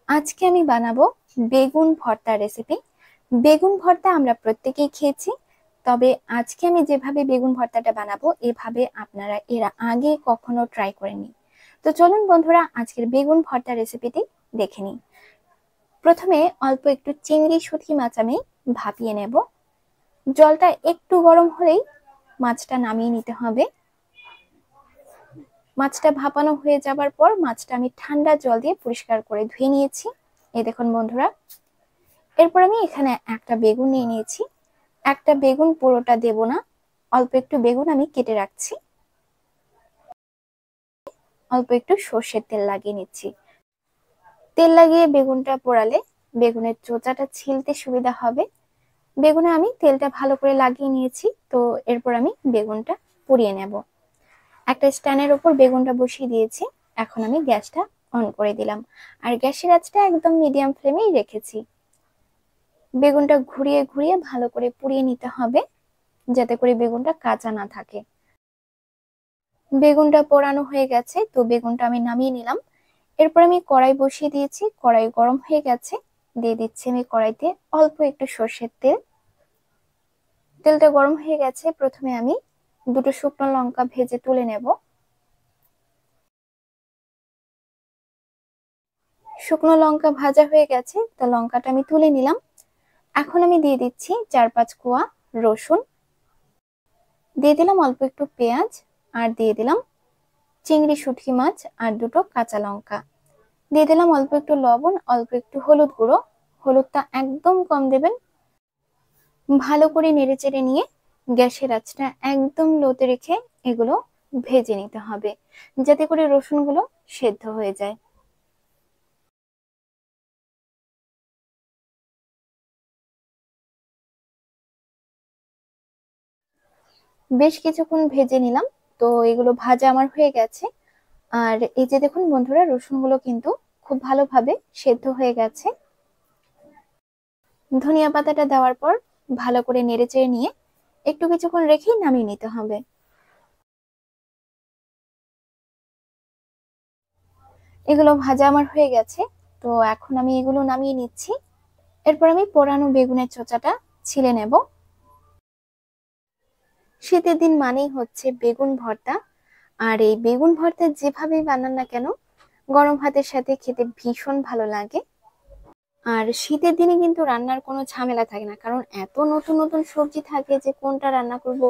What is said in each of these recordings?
আজকে আমি বানাবো বেগুন ভর্তা রেসিপি। বেগুন ভর্তা আমরা প্রত্যেকেই খেয়েছি, তবে আজকে আমি যেভাবে বেগুন ভর্তাটা বানাবো এভাবে আপনারা এর আগে কখনো ট্রাই করেননি। তো চলুন বন্ধুরা, আজকের বেগুন ভর্তা রেসিপিটি দেখে নিই। প্রথমে অল্প একটু চিংড়ি শুঁটকি মাছ আমি ভাপিয়ে নেব। জলটা একটু গরম হলেই মাছটা নামিয়ে নিতে হবে। মাছটা ভাপানো হয়ে যাবার পর মাছটা আমি ঠান্ডা জল দিয়ে পরিষ্কার করে ধুয়ে নিয়েছি। এই দেখুন বন্ধুরা, এরপর আমি এখানে একটা বেগুন নিয়ে নিয়েছি। একটা বেগুন পুরোটা দেব না, অল্প একটু বেগুন আমি কেটে রাখছি। অল্প একটু সর্ষের তেল লাগিয়ে নিচ্ছি। তেল লাগিয়ে বেগুনটা পোড়ালে বেগুনের চোচাটা ছিলতে সুবিধা হবে। বেগুনে আমি তেলটা ভালো করে লাগিয়ে নিয়েছি। তো এরপর আমি বেগুনটা পুড়িয়ে নেব। একটা স্ট্যান্ডের উপর বেগুনটা বসিয়ে দিয়েছি। এখন আমি গ্যাসটা অন করে দিলাম, আর গ্যাসের আঁচটা একদম মিডিয়াম ফ্লেমেই রেখেছি। বেগুনটা ঘুরিয়ে ঘুরিয়ে ভালো করে পুড়িয়ে নিতে হবে, যাতে করে বেগুনটা কাঁচা না থাকে। বেগুনটা পোড়ানো হয়ে গেছে, তো বেগুনটা আমি নামিয়ে নিলাম। এরপর আমি কড়াই বসিয়ে দিয়েছি। কড়াই গরম হয়ে গেছে, দিয়ে দিচ্ছি আমি কড়াইতে অল্প একটু সর্ষের তেল। তেলটা গরম হয়ে গেছে, প্রথমে আমি দুটো শুকনো লঙ্কা ভেজে তুলে নেব। শুকনো লঙ্কা ভাজা হয়ে গেছে, তো লঙ্কাটা আমি তুলে নিলাম। এখন আমি দিয়ে দিচ্ছি 4-5 কোয়া রসুন, দিয়ে দিলাম অল্প একটু পেঁয়াজ, আর দিয়ে দিলাম চিংড়ি শুঁটকি মাছ আর দুটো কাঁচা লঙ্কা। দিয়ে দিলাম অল্প একটু লবণ, অল্প একটু হলুদ গুঁড়ো। হলুদটা একদম কম দেবেন। ভালো করে নেড়েচেড়ে নিয়ে গ্যাসের আঁচটা একদম লোতে রেখে এগুলো ভেজে নিতে হবে, যাতে করে রসুনগুলো সেদ্ধ হয়ে যায়। বেশ কিছুক্ষণ ভেজে নিলাম। তো এগুলো ভাজা আমার হয়ে গেছে। আর এই যে দেখুন বন্ধুরা, রসুনগুলো কিন্তু খুব ভালোভাবে সেদ্ধ হয়ে গেছে। ধনিয়া পাতাটা দেওয়ার পর ভালো করে নেড়েচেড়ে নিয়ে একটু কিছুক্ষণ রেখেই নামিয়ে নিতে হবে। এগুলো ভাজা আমার হয়ে গেছে, তো এখন আমি এগুলো নামিয়ে নিচ্ছি। এরপর আমি পোড়ানো বেগুনের চোচাটা ছিলে নেব। শীতের দিন মানেই হচ্ছে বেগুন ভর্তা, আর এই বেগুন ভর্তা যেভাবেই বানান না কেন গরম ভাতের সাথে খেতে ভীষণ ভালো লাগে। আর শীতের দিনে কিন্তু রান্নার কোনো ঝামেলা থাকে না, কারণ এত নতুন নতুন সবজি থাকে যে কোনটা রান্না করব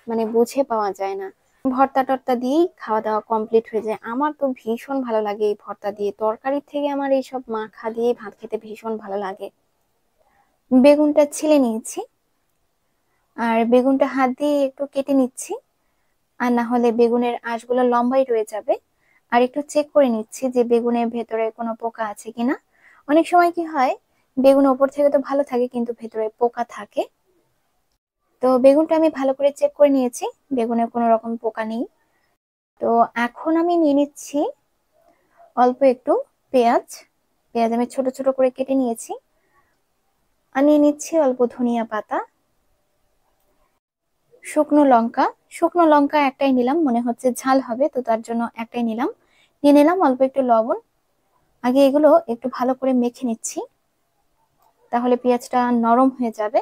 মানে বুঝে পাওয়া যায় না। ভর্তা টর্তা দিয়েই খাওয়া দাওয়া কমপ্লিট হয়ে যায়। আমার তো ভীষণ ভালো লাগে এই ভর্তা দিয়ে, তরকারির থেকে আমার এইসব মাখা দিয়ে ভাত খেতে ভীষণ ভালো লাগে। বেগুনটা ছিলে নিয়েছি, আর বেগুনটা হাত দিয়ে একটু কেটে নিচ্ছি, আর না হলে বেগুনের আঁশগুলো লম্বাই রয়ে যাবে। আর একটু চেক করে নিচ্ছি যে বেগুনের ভেতরে কোনো পোকা আছে কিনা। অনেক সময় কি হয়, বেগুন ওপর থেকে তো ভালো থাকে কিন্তু ভেতরে পোকা থাকে। তো বেগুনটা আমি ভালো করে চেক করে নিয়েছি, বেগুনে কোনো রকম পোকা নেই। তো এখন আমি নিয়ে নিচ্ছি অল্প একটু পেঁয়াজ। পেঁয়াজ আমি ছোট ছোট করে কেটে নিয়েছি। আর নিয়ে নিচ্ছি অল্প ধনিয়া পাতা, শুকনো লঙ্কা। শুকনো লঙ্কা একটাই নিলাম, মনে হচ্ছে ঝাল হবে তো তার জন্য একটাই নিলাম। নিয়ে নিলাম অল্প একটু লবণ। আগে এগুলো একটু ভালো করে মেখে নিচ্ছি, তাহলে পেঁয়াজটা নরম হয়ে যাবে।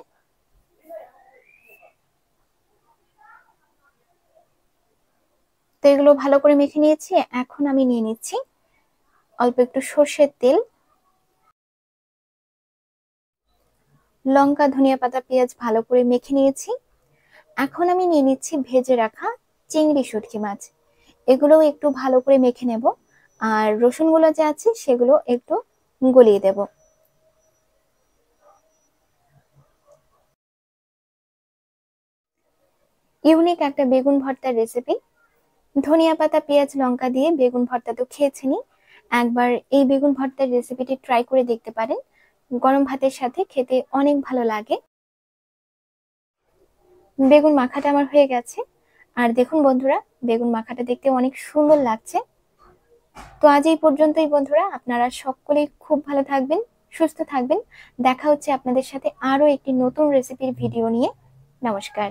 তো এগুলো ভালো করে মেখে নিয়েছি। এখন আমি নিয়ে নিচ্ছি অল্প একটু সর্ষের তেল। লঙ্কা, ধনিয়া পাতা, পেঁয়াজ ভালো করে মেখে নিয়েছি। এখন আমি নিয়ে নিচ্ছি ভেজে রাখা চিংড়ি শুঁটকি মাছ। এগুলোও একটু ভালো করে মেখে নেব। আর রসুনগুলো যে আছে সেগুলো একটু গলিয়ে দেব। ইউনিক একটা বেগুন ভর্তার রেসিপি। ধনিয়া পাতা, পেঁয়াজ, লঙ্কা দিয়ে বেগুন ভর্তা তো খেয়েছেনি, একবার এই বেগুন ভর্তার রেসিপিটি ট্রাই করে দেখতে পারেন। গরম ভাতের সাথে খেতে অনেক ভালো লাগে। বেগুন মাখাটা আমার হয়ে গেছে। আর দেখুন বন্ধুরা, বেগুন মাখাটা দেখতে অনেক সুন্দর লাগছে। তো আজ এই পর্যন্তই বন্ধুরা, আপনারা সকলেই খুব ভালো থাকবেন, সুস্থ থাকবেন। দেখা হচ্ছে আপনাদের সাথে আরো একটি নতুন রেসিপির ভিডিও নিয়ে। নমস্কার।